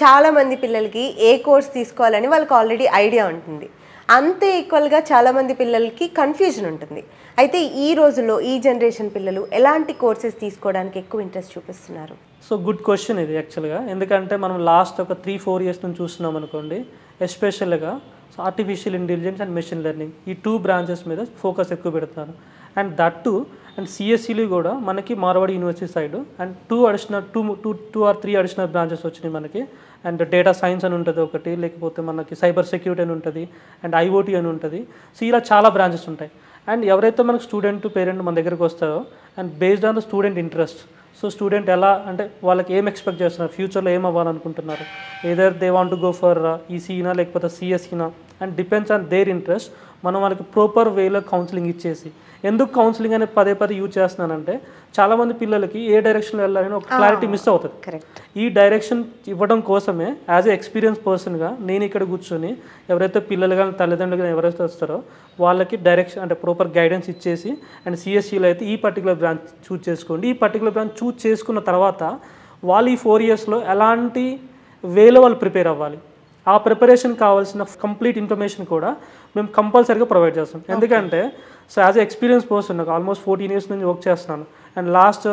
చాలామంది పిల్లలకి ఏ కోర్స్ తీసుకోవాలని వాళ్ళకి ఆల్రెడీ ఐడియా ఉంటుంది. అంతే ఈక్వల్గా చాలామంది పిల్లలకి కన్ఫ్యూజన్ ఉంటుంది. అయితే ఈ రోజుల్లో ఈ జనరేషన్ పిల్లలు ఎలాంటి కోర్సెస్ తీసుకోవడానికి ఎక్కువ ఇంట్రెస్ట్ చూపిస్తున్నారు? సో గుడ్ క్వశ్చన్ ఇది యాక్చువల్గా. ఎందుకంటే మనం లాస్ట్ ఒక 3-4 ఇయర్స్ నుంచి చూస్తున్నాం అనుకోండి, ఎస్పెషల్గా artificial intelligence and machine learning ఈ 2 బ్రాంచెస్ మీద ఫోకస్ ఎక్కువ పెడుతున్నారు. అండ్ దట్ టు అండ్ సిఎస్ఈలు కూడా మనకి Marwadi university side and 2 or 3 additional branches వచ్చినాయి మనకి. అండ్ డేటా సైన్స్ అని ఉంటుంది ఒకటి, లేకపోతే మనకి సైబర్ సెక్యూరిటీ అని ఉంటుంది, అండ్ ఐఓటీ అని ఉంటుంది. సో ఇలా చాలా బ్రాంచెస్ ఉంటాయి. అండ్ ఎవరైతే మనకు స్టూడెంట్ పేరెంట్ మన దగ్గరికి వస్తారో and based on the student interest, so student ఎలా అంటే వాళ్ళకి ఏం ఎక్స్పెక్ట్ చేస్తున్నారు, ఫ్యూచర్లో ఏం అవ్వాలనుకుంటున్నారు, either they want to go for ఈసీనా లేకపోతే సిఎస్ఈనా, and depends on their interest మనం వాళ్ళకి ప్రాపర్ వేలో కౌన్సిలింగ్ ఇచ్చేసి. ఎందుకు కౌన్సిలింగ్ అనేది పదే యూజ్ చేస్తున్నానంటే చాలామంది పిల్లలకి ఏ డైరెక్షన్లో వెళ్ళాలని ఒక క్లారిటీ మిస్ అవుతుంది. ఈ డైరెక్షన్ ఇవ్వడం కోసమే యాజ్ ఏ ఎక్స్పీరియన్స్ పర్సన్గా నేను ఇక్కడ కూర్చొని ఎవరైతే పిల్లలు కానీ తల్లిదండ్రులు కానీ ఎవరైతే వస్తారో వాళ్ళకి డైరెక్షన్ అంటే ప్రాపర్ గైడెన్స్ ఇచ్చేసి, అండ్ సిఎస్ఈలో అయితే ఈ పర్టికులర్ బ్రాంచ్ చూజ్ చేసుకోండి, ఈ పర్టికులర్ బ్రాంచ్ చూజ్ చేసుకున్న తర్వాత వాళ్ళు ఈ 4 ఇయర్స్లో ఎలాంటి వేలో వాళ్ళు ప్రిపేర్ అవ్వాలి, ఆ ప్రిపరేషన్ కావాల్సిన కంప్లీట్ ఇన్ఫర్మేషన్ కూడా మేము కంపల్సరీగా ప్రొవైడ్ చేస్తాం. ఎందుకంటే so as a experience person నాకు ఆల్మోస్ట్ 14 ఇయర్స్ నుంచి వర్క్ చేస్తున్నాను. అండ్ లాస్ట్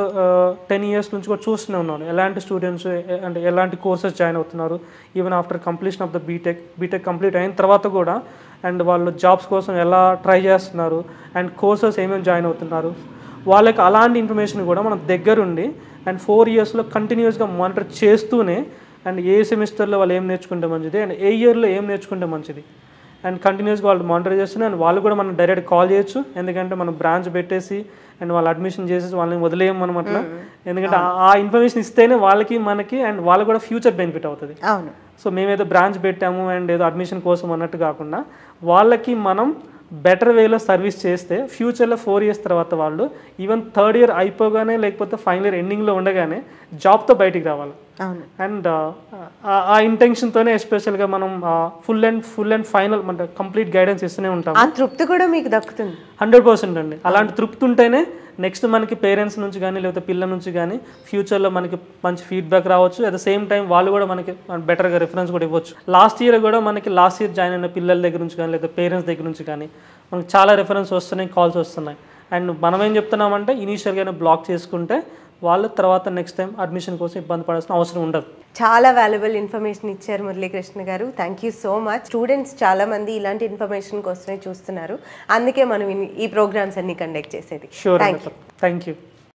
10 ఇయర్స్ నుంచి కూడా చూస్తూనే ఉన్నాను ఎలాంటి స్టూడెంట్స్ అంటే ఎలాంటి కోర్సెస్ జాయిన్ అవుతున్నారు, even after completion of the BTech complete అయిన తర్వాత కూడా అండ్ వాళ్ళు జాబ్స్ కోసం ఎలా ట్రై చేస్తున్నారు, అండ్ కోర్సెస్ ఏమేమి జాయిన్ అవుతున్నారు, వాళ్ళకి అలాంటి ఇన్ఫర్మేషన్ కూడా మనం దగ్గరుండి అండ్ 4 ఇయర్స్లో కంటిన్యూస్గా మానిటర్ చేస్తూనే అండ్ ఏ సెమిస్టర్లో వాళ్ళు ఏం నేర్చుకుంటే మంచిది అండ్ ఏ ఇయర్లో ఏం నేర్చుకుంటే మంచిది అండ్ కంటిన్యూస్గా వాళ్ళు మానిటర్ చేస్తున్నారు. అండ్ వాళ్ళు కూడా మనం డైరెక్ట్ కాల్ చేయొచ్చు, ఎందుకంటే మనం బ్రాంచ్ పెట్టేసి అండ్ వాళ్ళు అడ్మిషన్ చేసేసి వాళ్ళని వదిలేయం మనం అట్లా. ఎందుకంటే ఆ ఇన్ఫర్మేషన్ ఇస్తేనే వాళ్ళకి మనకి అండ్ వాళ్ళకి కూడా ఫ్యూచర్ బెనిఫిట్ అవుతుంది. సో మేమేదో బ్రాంచ్ పెట్టాము అండ్ ఏదో అడ్మిషన్ కోసం అన్నట్టు కాకుండా వాళ్ళకి మనం బెటర్ వేలో సర్వీస్ చేస్తే ఫ్యూచర్లో 4 ఇయర్స్ తర్వాత వాళ్ళు ఈవెన్ 3rd ఇయర్ అయిపోగానే లేకపోతే ఫైనల్ ఇయర్ ఎండింగ్లో ఉండగానే జాబ్తో బయటికి రావాలి. అండ్ ఆ ఇంటెన్షన్తోనే ఎస్పెషల్గా మనం ఫుల్ అండ్ ఫైనల్ అంటే కంప్లీట్ గైడెన్స్ ఇస్తూనే ఉంటాం. ఆ తృప్తి కూడా మీకు దక్కుతుంది 100% అండి. అలాంటి తృప్తి ఉంటేనే నెక్స్ట్ మనకి పేరెంట్స్ నుంచి కానీ లేకపోతే పిల్లల నుంచి కానీ ఫ్యూచర్లో మనకి మంచి ఫీడ్బ్యాక్ రావచ్చు. అట్ ద సేమ్ టైం వాళ్ళు కూడా మనకి బెటర్గా రిఫరెన్స్ కూడా ఇవ్వచ్చు. లాస్ట్ ఇయర్ జాయిన్ అయిన పిల్లల దగ్గర నుంచి కానీ లేదా పేరెంట్స్ దగ్గర నుంచి కానీ మనకి చాలా రిఫరెన్స్ వస్తున్నాయి, కాల్స్ వస్తున్నాయి. అండ్ మనం ఏం చెప్తున్నామంటే ఇనీషియల్గానే బ్లాక్ చేసుకుంటే వాళ్ళు తర్వాత నెక్స్ట్ టైం అడ్మిషన్ కోసం ఇబ్బంది పడాల్సిన అవసరం ఉండదు. చాలా వాల్యుబుల్ ఇన్ఫర్మేషన్ ఇచ్చారు మురళీకృష్ణ గారు. Thank you so much. Students చాలామంది ఇలాంటి ఇన్ఫర్మేషన్ కోసమే చూస్తున్నారు, అందుకే మనం ఈ ప్రోగ్రామ్స్ అన్ని కండక్ట్ చేసేది. Sure, thank you.